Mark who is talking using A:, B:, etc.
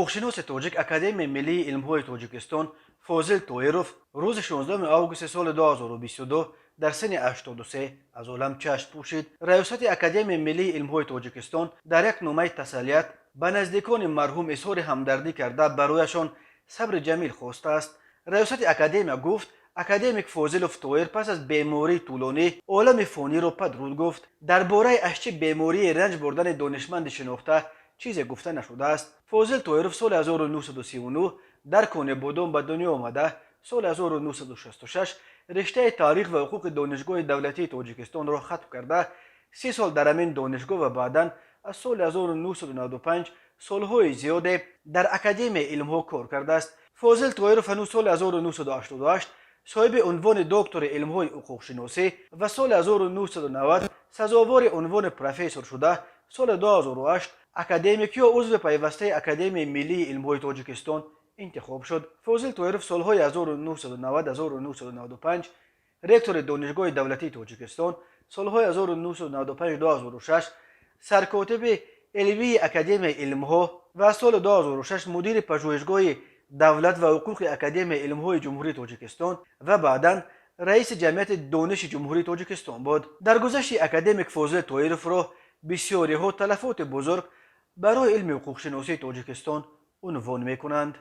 A: حقوقشناس تاجیک اکادمی ملی علم‌های تاجیکستان فاضل طاهروف روز 16 آگوست سال 2022 در سن 83 از عالم چشم پوشید. ریاست اکادمی ملی علم‌های تاجیکستان در یک نامه تسلیت به نزدیکان مرحوم اظهار همدردی کرده برایشان صبر جمیل خواسته است. ریاست اکادمی گفت اکادمیک فاضلوف طاهر پس از بیماری طولانی عالم فانی را پدرود گفت. درباره اشچ بیماری رنج بردن دانشمند شناخته چیزی گفته نشده است. فاضل طاهروف سال 1939 در کون بادام به دنیا آمده. سال 1966 رشته تاریخ و حقوق دانشگاه دولتی تاجیکستان را ختم کرده. 30 سال در همین دانشگاه و بعداً از سال 1995 سالهای زیادی در اکادمی علم‌ها کار کرده است. فاضل طاهروف هنوز سال 1988 صاحب عنوان دکتر علم‌های حقوق شناسی و سال 1990 سزاوار عنوان پروفسور شده. سال 2008 اکادمیک یا عضو پیوسته اکادمی ملی علم‌های تاجیکستان انتخاب شد. فاضل طاهروف سالهای 1990 1995 رکتور دانشگاه دولتی تاجیکستان، سالهای 1995 2006 سرکاتب علمی اکادمی علم‌ها و سال 2006 مدیر پژوهشگاه دولت و حقوق اکادمی علم‌های جمهوری تاجیکستان و بعداً رئیس جمعیت دانش جمهوری تاجیکستان بود. در گذشت اکادمیک فاضل طاهروف را بسیاری ها تلفات بزرگ برای علم حقوق شناسی تاجیکستان عنوان می‌کنند.